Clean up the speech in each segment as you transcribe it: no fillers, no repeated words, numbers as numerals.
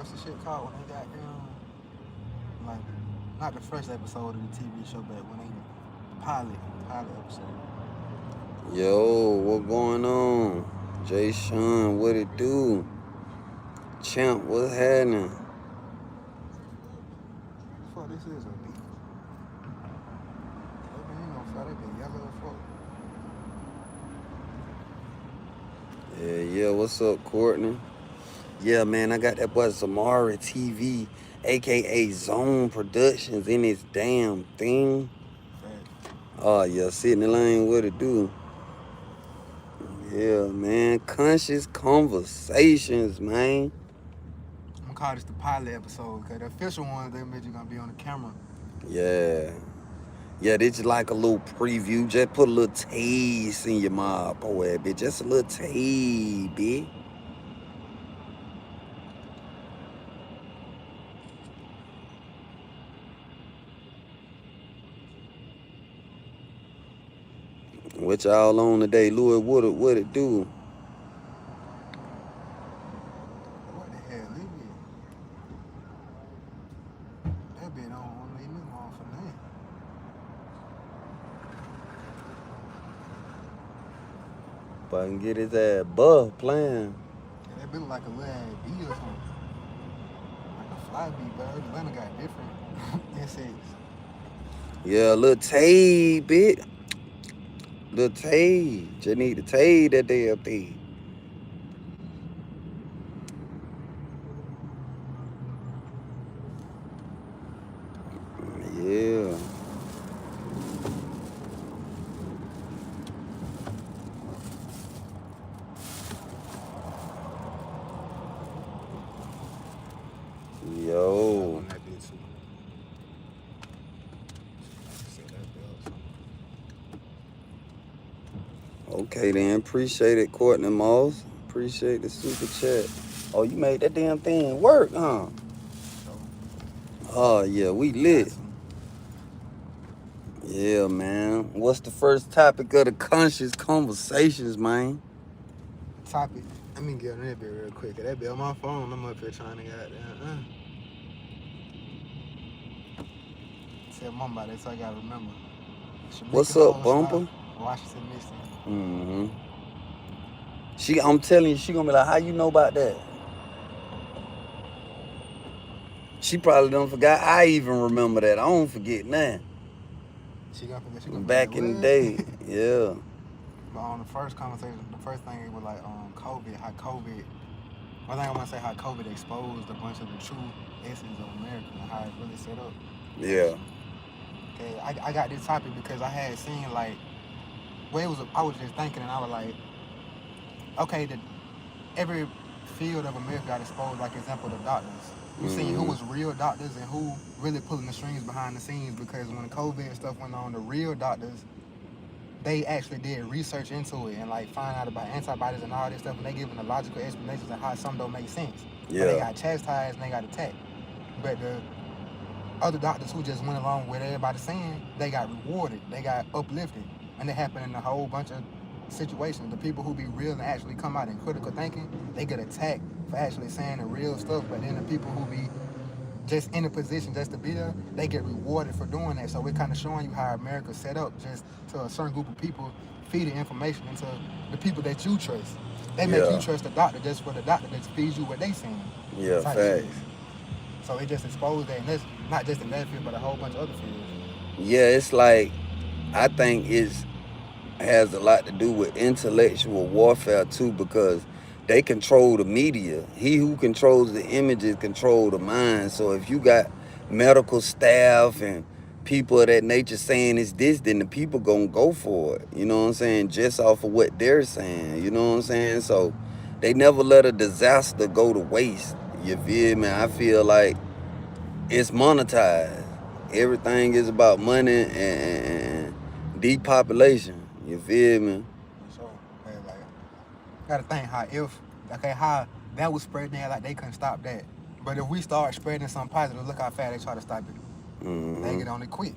what's the shit called when they got like not the first episode of the TV show, but when they the pilot episode. Yo, what going on? Jay Sean, what it do? Champ, what's happening? Fuck, this is a beat. They been, fuck, they been yellow as fuck. Yeah, what's up, Courtney? Yeah, man, I got that boy Zamari TV, aka Zone Productions, in this damn thing. Oh, yeah, sitting in the lane, what it do? Yeah, man, conscious conversations, man. I'm gonna call this the pilot episode, because the official one, they made you gonna be on the camera. Yeah. Yeah, this is like a little preview. Just put a little taste in your mouth, boy, bitch. Just a little taste, bitch. What y'all on today, Louis? What it do? What the hell, leave me? That bitch don't leave me alone for nothing. If I can get his ass buff playing. Yeah, that been like a little ass bee or something. Like a fly bee, but Atlanta got different insects. Yeah, a little taste, bitch. Little taste. Just need to taste that damn thing. Yeah. Yo. On that bitch too. Set that bit up. Okay then. Appreciate it, Courtney Moss. Appreciate the super chat. Oh, you made that damn thing work, huh? Oh yeah, we lit. Yeah, man. What's the first topic of the conscious conversations, man? Topic. Let me get on that bit real quick. That bit on my phone. I'm up here trying to goddamn. Tell mom about it, so I gotta remember. What's up, Bumper? Washington, Michigan. I'm telling you, she gonna be like, how you know about that? She probably don't forgot. I even remember that. I don't forget now. She gonna back in the day, yeah. But on the first conversation, the first thing it was like COVID, how COVID. One thing I want to say, how COVID exposed a bunch of the true essence of America and how it's really set up. Yeah. Okay, I got this topic because I had seen like, I was just thinking and I was like, okay, every field of America got exposed, like example, the doctors. You see who was real doctors and who really pulling the strings behind the scenes, because when COVID and stuff went on, the real doctors, they actually did research into it and like find out about antibodies and all this stuff, and they giving the logical explanations of how some don't make sense. Yeah. But they got chastised and they got attacked. But the other doctors who just went along with everybody saying, they got rewarded, they got uplifted. And it happened in a whole bunch of situations. The people who be real and actually come out in critical thinking, they get attacked for actually saying the real stuff. But then the people who be just in a position just to be there, they get rewarded for doing that. So we're kind of showing you how America's set up, just to a certain group of people, feeding information into the people that you trust. They make you trust the doctor just for the doctor that feeds you what they saying. Yeah, facts. So it just exposed that, and that's not just in that field, but a whole bunch of other fields. Yeah, it's like, I think it has a lot to do with intellectual warfare too, because they control the media. He who controls the images control the mind. So if you got medical staff and people of that nature saying it's this, then the people gonna go for it. You know what I'm saying? Just off of what they're saying. You know what I'm saying? So they never let a disaster go to waste. You feel me? I feel like it's monetized. Everything is about money and depopulation. You feel me? So, like, gotta think how that was spreading there, like they couldn't stop that. But if we start spreading something positive, look how fast they try to stop it. They get on it quick.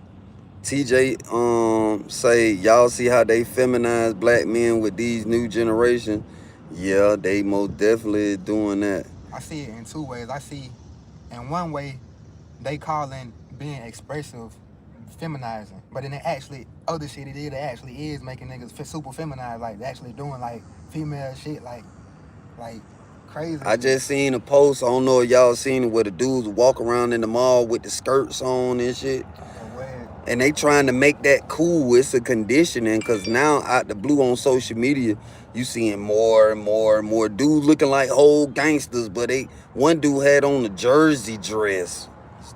TJ say, y'all see how they feminize black men with these new generations? Yeah, they most definitely doing that. I see it in two ways. I see in one way they calling being expressive feminizing, but then it actually other shit it actually is making niggas super feminized. Like they actually doing like female shit, like crazy I shit. just seen a post. I don't know if y'all seen it where the dudes walk around in the mall with the skirts on and shit. Where And they trying to make that cool. It's a conditioning because now out the blue on social media, you seeing more and more and more dudes looking like whole gangsters. But one dude had on a jersey dress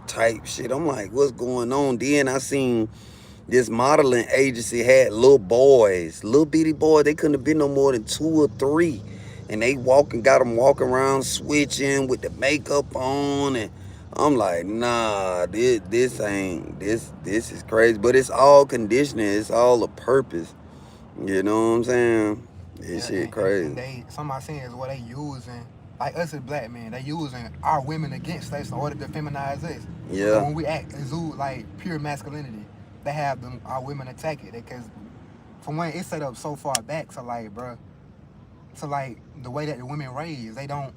type shit. I'm like, what's going on? Then I seen this modeling agency had little boys, little bitty boys. They couldn't have been no more than 2 or 3, and they got them walking around switching with the makeup on, and I'm like, nah, this ain't this is crazy. But it's all conditioning. It's all a purpose. You know what I'm saying? This yeah, shit and crazy. they some I seen is what they using like us as black men. They using our women against us in order to feminize us. Because Yeah, when we act exude like pure masculinity, they have them our women attack it because from when it's set up so far back. So like, bro, so like the way that the women raised, they don't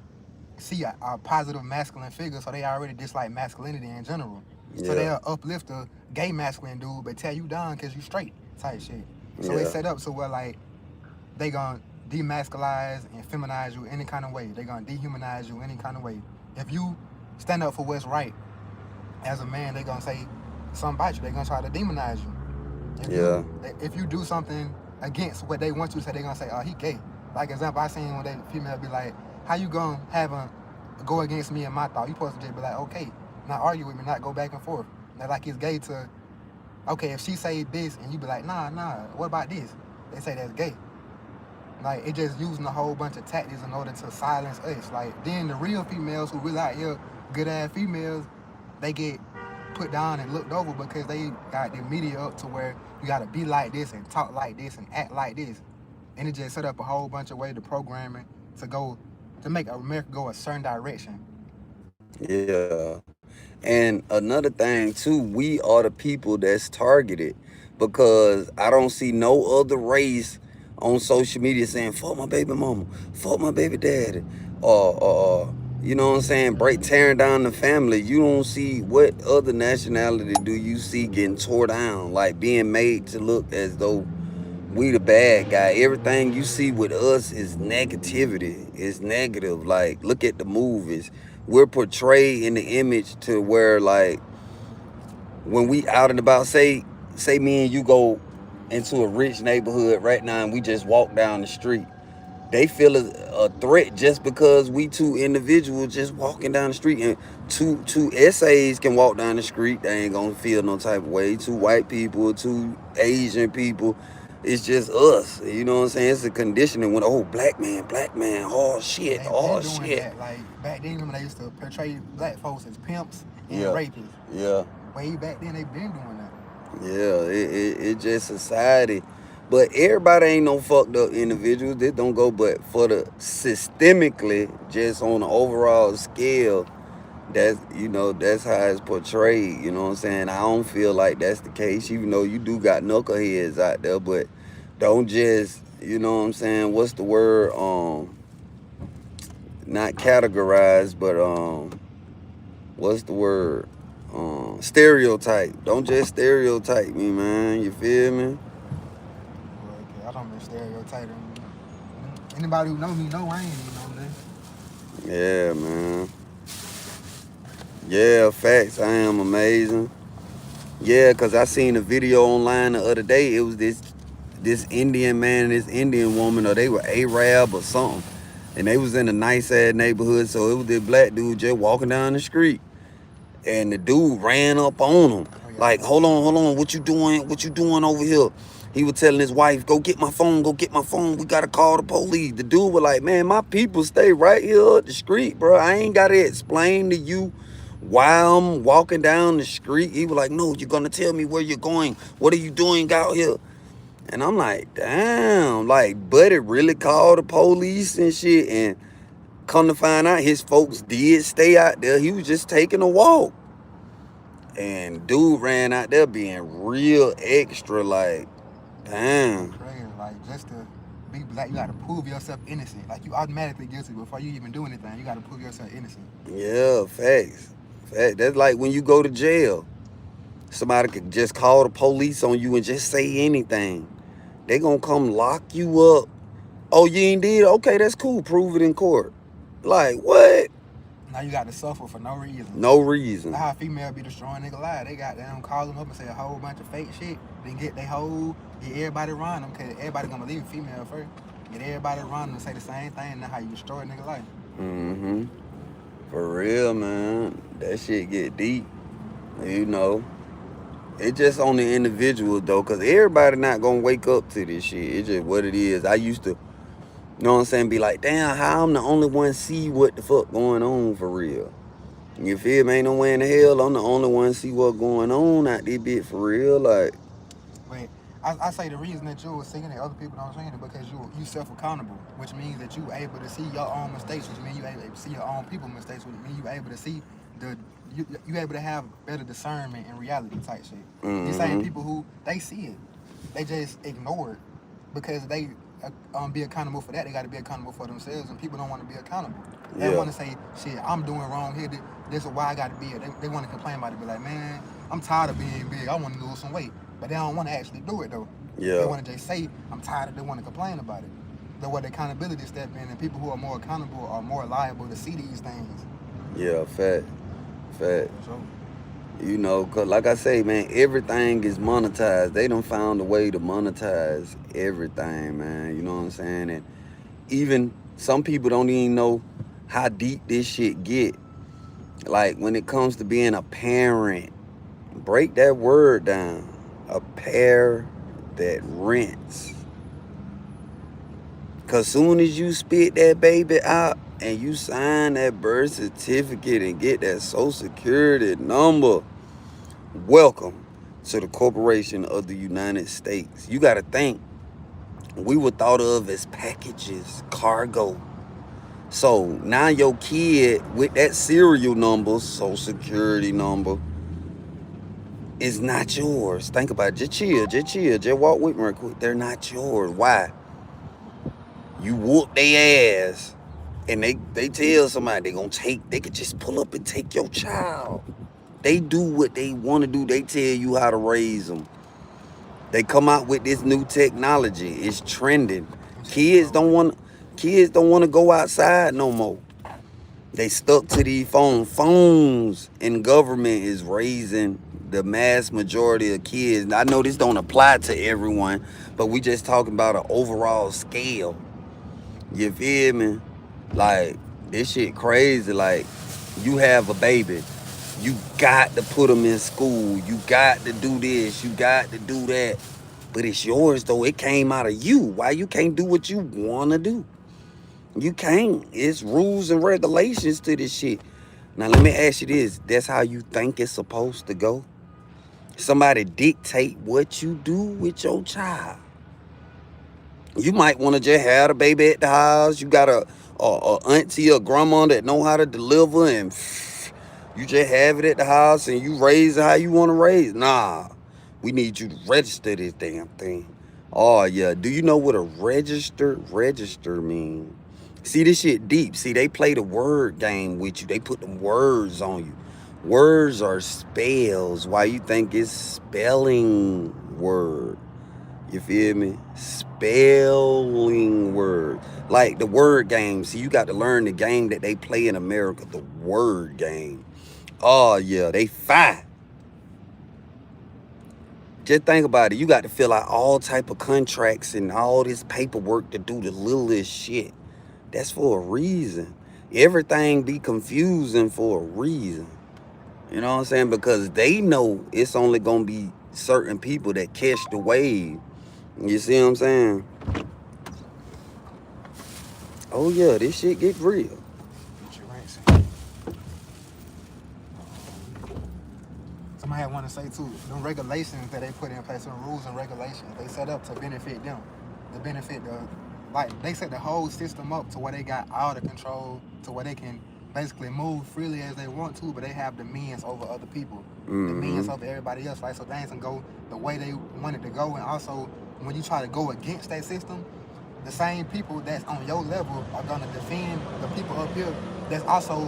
see a positive masculine figure, so they already dislike masculinity in general. So yeah, they'll uplift a gay masculine dude, but tear you down because you straight type shit. So it's yeah, set up so where like they gonna demasculize and feminize you any kind of way. They gonna dehumanize you any kind of way. If you stand up for what's right as a man, they gonna say something about you. They gonna try to demonize you. If you yeah, if you do something against what they want you to say, they gonna say, "Oh, he gay." Like example, I seen when they female be like, "How you gonna have a go against me and my thought?" You supposed to just be like, "Okay," not argue with me, not go back and forth. They're like it's gay to okay if she say this and you be like, "Nah, what about this?" They say that's gay. Like it just using a whole bunch of tactics in order to silence us. Like then the real females who really out here, good ass females, they get put down and looked over because they got the media up to where you gotta be like this and talk like this and act like this. And it just set up a whole bunch of way to programming to go to make America go a certain direction. yeah. And another thing too, we are the people that's targeted because I don't see no other race on social media saying fuck my baby mama, fuck my baby daddy, or you know what I'm saying, break tearing down the family. You don't see what other nationality do you see getting tore down, like being made to look as though we the bad guy. Everything you see with us is negativity. It's negative. Like, look at the movies. We're portrayed in the image to where, like, when we out and about, say me and you go into a rich neighborhood right now and we just walk down the street. They feel a threat just because we two individuals just walking down the street, and two essays can walk down the street. They ain't gonna feel no type of way. Two white people, two Asian people. It's just us. You know what I'm saying? It's a conditioning when black man, They've oh been doing shit. that. Like back then when they used to portray black folks as pimps and Yeah, rapists. yeah. Way back then they've been doing that. Yeah, it just society. But everybody ain't no fucked up individuals. This don't go, but for the systemically, just on the overall scale, that's how it's portrayed. You know what I'm saying? I don't feel like that's the case, even though you do got knuckleheads out there, but don't just, you know what I'm saying? What's the word? Not categorize, but what's the word? Stereotype. Don't just stereotype me, man. You feel me? Well, I don't been stereotyping. Anybody who know me know I ain't even know that. Yeah, man. Yeah, facts. I am amazing. Yeah, cause I seen a video online the other day. It was this Indian man and this Indian woman, or they were Arab or something, and they was in a nice ass neighborhood. So it was this black dude just walking down the street, and the dude ran up on him Oh yeah, I like, seen that. hold on, what you doing over here? He was telling his wife, go get my phone, we gotta call the police. The dude was like, man, my people stay right here up the street, bro. I ain't gotta explain to you why I'm walking down the street. He was like, no, you're gonna tell me where you're going. What are you doing out here? And I'm like, damn, like, buddy really called the police and shit. And come to find out, his folks did stay out there. He was just taking a walk. And dude ran out there being real extra, like, That's damn. crazy. Like just to be black, you gotta prove yourself innocent. Like, you automatically guilty before you even do anything. You gotta prove yourself innocent. Yeah, facts. Fact. That's like when you go to jail. Somebody could just call the police on you and just say anything. They gonna come lock you up. Oh, you ain't did? Okay, that's cool. Prove it in court. Like, what? Now you got to suffer for no reason. No reason. That's how a female be destroying nigga life. They got them call them up and say a whole bunch of fake shit. Then get everybody around them, cause everybody gonna believe a female first. Get everybody around them and say the same thing, and that's how you destroy a nigga life. Mm-hmm. For real, man. That shit get deep. You know. It's just on the individual though, cause everybody not gonna wake up to this shit. It's just what it is. I used to, you know what I'm saying, be like, damn, how I'm the only one see what the fuck going on for real. You feel me? Ain't no way in the hell I'm the only one see what's going on out this bit for real. Like, but I say the reason that you were singing it, other people don't sing it, because you self accountable, which means that you able to see your own mistakes, which means you able to see your own people mistakes, which means you able to see you able to have better discernment in reality type shit. mm-hmm. These same people who they see it, they just ignore it because they be accountable for that. They got to be accountable for themselves, and people don't want to be accountable. They want to say, shit, I'm doing wrong here. This is why I got to be here. They want to complain about it. Be like, man, I'm tired of being big. I want to lose some weight. But they don't want to actually do it, though. Yeah. They want to just say, I'm tired of it. They want to complain about it. But what accountability step in, and people who are more accountable are more liable to see these things. Yeah, fact. So, you know, cause like I say, man, everything is monetized. They done found a way to monetize everything, man. You know what I'm saying? And even some people don't even know how deep this shit get. Like when it comes to being a parent, break that word down. A pair that rents. Cause soon as you spit that baby out and you sign that birth certificate and get that social security number, welcome to the corporation of the United States. You gotta think, we were thought of as packages, cargo. So now your kid with that serial number, social security number, is not yours. Think about it. Just chill. Just walk with me real quick. They're not yours. Why? You whoop their ass and they tell somebody they could just pull up and take your child. They do what they want to do. They tell you how to raise them. They come out with this new technology. It's trending. Kids don't want to go outside no more. They stuck to these phones, and government is raising the mass majority of kids. I know this don't apply to everyone, but we just talking about an overall scale. You feel me? Like, this shit crazy. Like, you have a baby. You got to put them in school. You got to do this. You got to do that. But it's yours, though. It came out of you. Why you can't do what you want to do? You can't. It's rules and regulations to this shit. Now, let me ask you this. That's how you think it's supposed to go? Somebody dictate what you do with your child. You might want to just have the baby at the house. You got a auntie or grandma that know how to deliver, and you just have it at the house and you raise it how you want to raise. Nah, we need you to register this damn thing. Oh, yeah. Do you know what a register mean? See, this shit deep. See, they play the word game with you. They put them words on you. Words are spells. Why you think it's spelling word? You feel me? Spelling word. Like the word game. See, you got to learn the game that they play in America. The word game. Oh, yeah. They fight. Just think about it. You got to fill out all type of contracts and all this paperwork to do the littlest shit. That's for a reason. Everything be confusing for a reason. You know what I'm saying? Because they know it's only going to be certain people that catch the wave. You see what I'm saying? Oh, yeah, this shit get real. Somebody had want to say, too, the regulations that they put in place, the rules and regulations, they set up to benefit them. To benefit they set the whole system up to where they got out of control, to where they can basically move freely as they want to, but they have the means over other people, the means over everybody else, right? So things can go the way they want it to go. And also, when you try to go against that system, the same people that's on your level are gonna defend the people up here that's also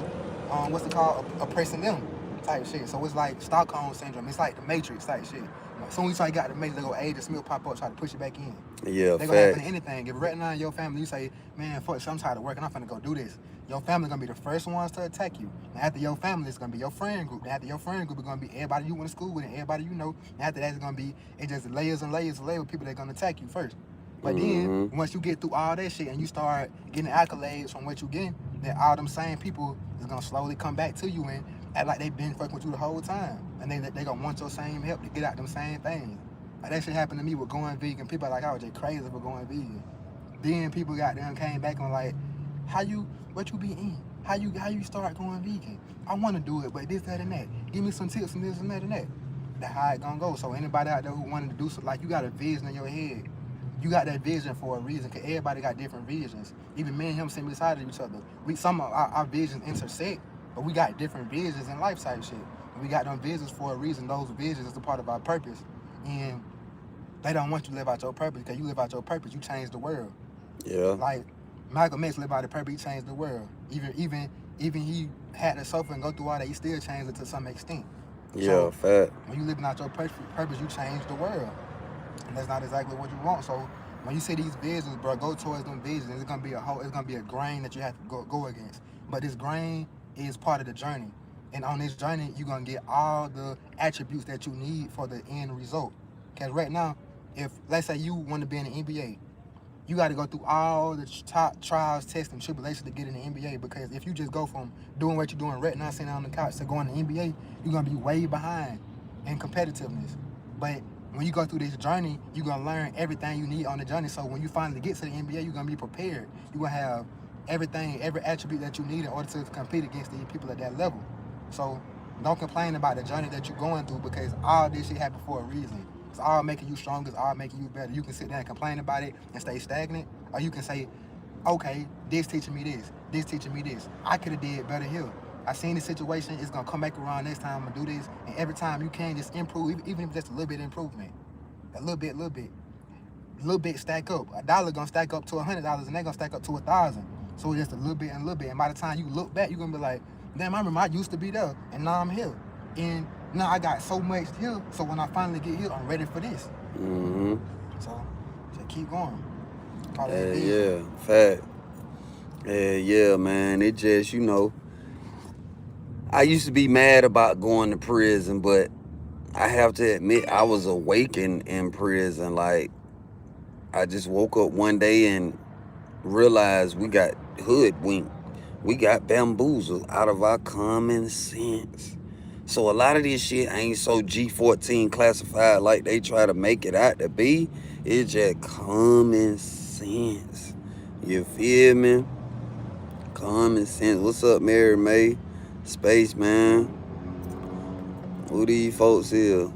what's it called, oppressing them type shit. So it's like Stockholm syndrome. It's like the Matrix type shit. As soon as you try to get the Matrix, they go Agent Smith pop up, try to push it back in. Yeah, They gonna happen fact. to anything. If right now in your family you say, man, fuck, I'm tired of working, I'm finna go do this. Your family gonna be the first ones to attack you. And after your family, it's gonna be your friend group. And after your friend group, it's gonna be everybody you went to school with and everybody you know. And after that, it's gonna be just layers and layers and layers of people that gonna attack you first. But then Mm-hmm. once you get through all that shit and you start getting accolades from what you getting, then all them same people is gonna slowly come back to you and act like they been fucking with you the whole time. And they gonna want your same help to get out them same things. Like that shit happened to me with going vegan. People are like, I was just crazy for going vegan. Then people got them came back and like, what you be eating? How you start going vegan? I wanna do it, but this, that, and that. Give me some tips and this and that and that. That's how it gonna go. So anybody out there who wanted to do something, like you got a vision in your head. You got that vision for a reason, cause everybody got different visions. Even me and him sitting beside each other. Some of our visions intersect, but we got different visions in life type shit. And we got them visions for a reason. Those visions is a part of our purpose. And they don't want you to live out your purpose, because you live out your purpose, you change the world. Yeah. Like Malcolm X lived out the purpose, he changed the world. Even he had to suffer and go through all that, he still changed it to some extent. Yeah, So fact. when you living out your purpose, you change the world. And that's not exactly what you want. So when you see these visions, bro, go towards them visions. It's gonna be a grain that you have to go against. But this grain is part of the journey. And on this journey, you're gonna get all the attributes that you need for the end result. Cause right now, if let's say you want to be in the NBA, you got to go through all the trials, tests, and tribulations to get in the NBA. Because if you just go from doing what you're doing right now, sitting on the couch, to going to the NBA, you're gonna be way behind in competitiveness. But when you go through this journey, you're gonna learn everything you need on the journey. So when you finally get to the NBA, you're gonna be prepared. You're gonna have everything, every attribute that you need in order to compete against these people at that level. So don't complain about the journey that you're going through, because all this shit happened for a reason. It's all making you stronger. It's all making you better. You can sit there and complain about it and stay stagnant, or you can say, okay, this teaching me this. This teaching me this. I could have did better here. I seen the situation. It's gonna come back around next time. I'm gonna do this, and every time you can just improve, even if just a little bit of improvement, a little bit stack up. $1 gonna stack up to $100, and they gonna stack up to 1,000. So it's just a little bit and a little bit. And by the time you look back, you're gonna be like, damn, I remember I used to be there, and now I'm here. And now I got so much here. So when I finally get here, I'm ready for this. Mm-hmm. So just keep going. Call Yeah, it a yeah, fact. Yeah, man. It just, I used to be mad about going to prison, but I have to admit I was awakened in prison. Like, I just woke up one day and realized we got hoodwinked. We got bamboozled out of our common sense. So a lot of this shit ain't so G14 classified like they try to make it out to be. It's just common sense. You feel me? Common sense. What's up, Mary May? Space Man. Who these folks here?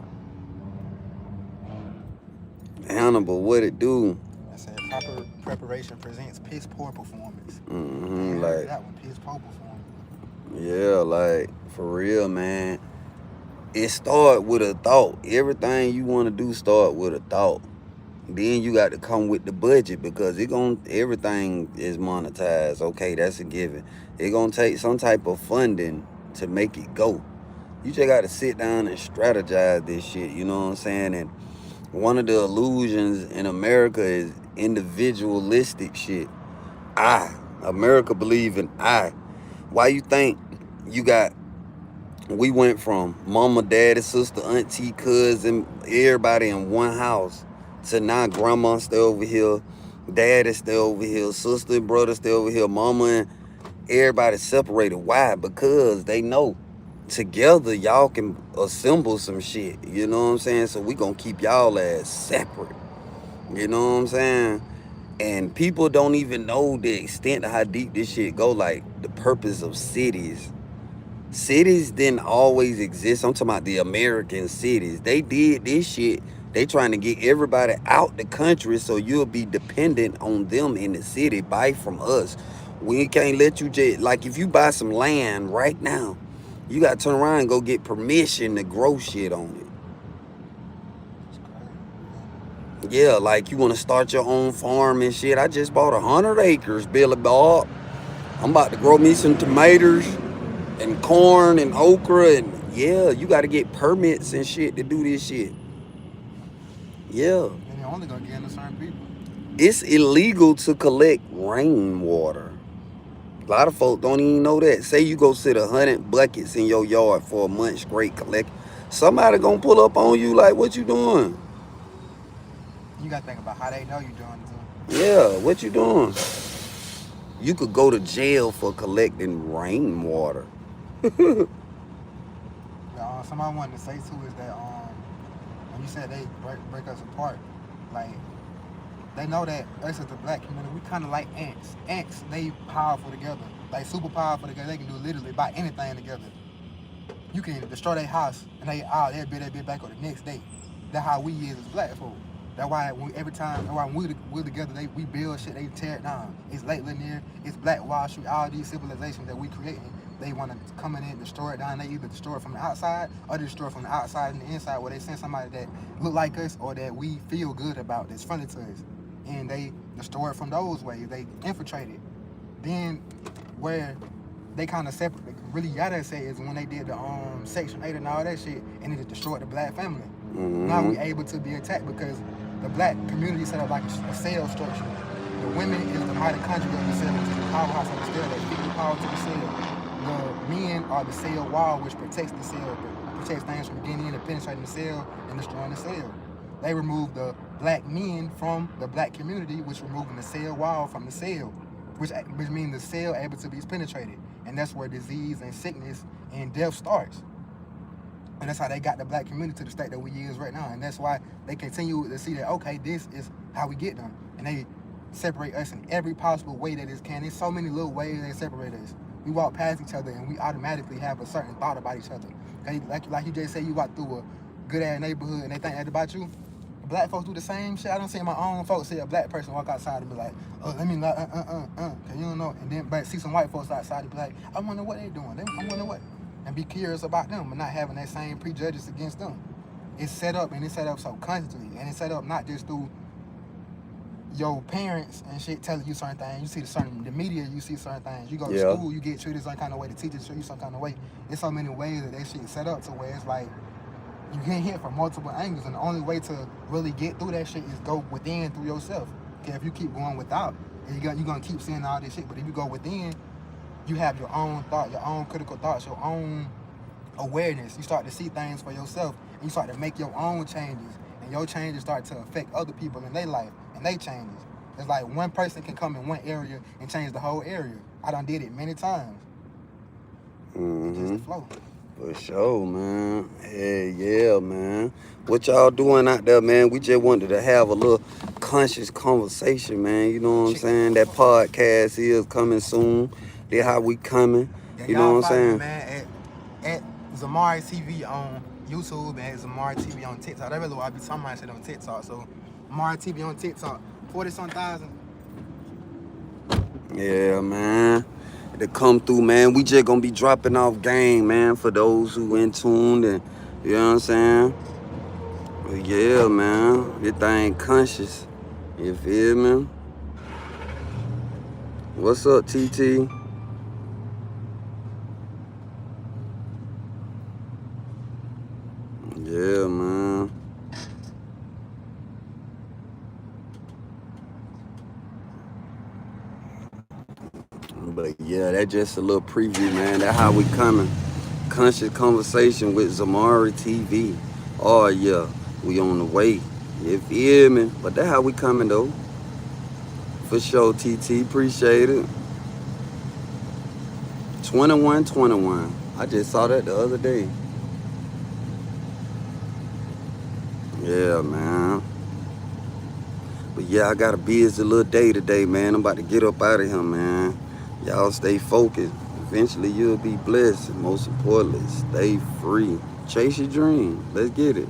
Hannibal, what it do? I said proper preparation presents piss poor performance. Mm-hmm, Yeah, like, that one, piss poor performance. yeah, like, for real, man. It start with a thought. Everything you want to do start with a thought. Then you got to come with the budget, because everything is monetized. Okay, that's a given. It gonna take some type of funding to make it go. You just got to sit down and strategize this shit. You know what I'm saying? And one of the illusions in America is individualistic shit. America believe in I. Why you think you got? We went from mama, daddy, sister, auntie, cousin, everybody in one house, to now grandma stay over here, daddy stay over here, sister and brother stay over here, mama and everybody separated. Why? Because they know together y'all can assemble some shit. You know what I'm saying? So we gonna keep y'all as separate. You know what I'm saying? And people don't even know the extent of how deep this shit go. Like the purpose of cities. Cities didn't always exist. I'm talking about the American cities. They did this shit. They trying to get everybody out the country so you'll be dependent on them in the city. Buy from us. We can't let you just, like, if you buy some land right now, you got to turn around and go get permission to grow shit on it. It's crazy. Yeah, like you want to start your own farm and shit. I just bought 100 acres, Billy Bob. I'm about to grow me some tomatoes and corn and okra and yeah, you got to get permits and shit to do this shit. Yeah, And you're only gonna get into certain people. it's illegal to collect rainwater. A lot of folk don't even know that. Say you go sit 100 buckets in your yard for a month straight collect. Somebody gonna pull up on you like, what you doing? You gotta think about how they know you're doing it too. Yeah, what you doing? You could go to jail for collecting rainwater. Somebody wanted to say too is that when you said they break us apart, like they know that us as the black community, we kind of like ants. Ants, they powerful together, like super powerful together. They can do literally about anything together. You can destroy their house and they'll build that bit back on the next day. That's how we is as black folk. That's why every time, that's why when we together, we build shit, they tear it down. It's Lake Lanier, it's Black Wall Street, all these civilizations that we creating. They want to come in and destroy it down. They either destroy it from the outside or they destroy it from the outside and the inside, where they send somebody that look like us or that we feel good about, that's friendly to us. And they destroy it from those ways. They infiltrate it. Then where they kind of separate, really gotta say is when they did the Section 8 and all that shit, and it just destroyed the black family. Now we able to be attacked because the black community set up like a cell structure. The women is the mitochondria of the cell, which is the powerhouse of the cell that feed the power to the cell. The men are the cell wall, which protects the cell, protects things from getting in and penetrating the cell and destroying the cell. They removed the black men from the black community, which removing the cell wall from the cell, which means the cell able to be penetrated. And that's where disease and sickness and death starts. And that's how they got the black community to the state that we is right now. And that's why they continue to see that, okay, this is how we get them. And they separate us in every possible way that it can. There's so many little ways they separate us. We walk past each other and we automatically have a certain thought about each other. Okay, like you just said, you walk through a good ass neighborhood and they think that about you. Black folks do the same shit. I don't see my own folks see a black person walk outside and be like, oh, let me not, cause you don't know. And then but see some white folks outside and be like, I wonder what they doing. I wonder what. And be curious about them, but not having that same prejudice against them. It's set up, and it's set up so constantly, and it's set up not just through your parents and shit telling you certain things. You see the media, you see certain things. You go to school, you get treated some kind of way. The teachers treat you some kind of way. There's so many ways that shit set up to where it's like you get hit from multiple angles, and the only way to really get through that shit is go within through yourself. Okay, if you keep going without, you're gonna keep seeing all this shit. But if you go within, you have your own thought, your own critical thoughts, your own awareness. You start to see things for yourself, and you start to make your own changes, and your changes start to affect other people in their life and they changes. It's like one person can come in one area and change the whole area. I done did it many times. It's just the flow. For sure, man. Hey, yeah, man. What y'all doing out there, man? We just wanted to have a little conscious conversation, man. You know what I'm saying? That podcast is coming soon. That's how we coming. Yeah, you know what I'm saying? Man, at Zamari TV on YouTube and at Zamari TV on TikTok. That's really what I be talking about shit on TikTok. So Zamari TV on TikTok, 40-some thousand. Yeah, man. To come through, man. We just gonna be dropping off game, man, for those who in tune and you know what I'm saying? But yeah, man. This thing conscious. You feel me? What's up, TT? Yeah, man. But yeah, that's just a little preview, man. That's how we coming. Conscious conversation with Zamari TV. Oh yeah, we on the way. You feel me? But that's how we coming though. For sure, TT. Appreciate it. 2121. I just saw that the other day. Yeah, man. But yeah, I got a busy little day today, man. I'm about to get up out of here, man. Y'all stay focused. Eventually you'll be blessed. And most importantly, stay free. Chase your dream. Let's get it.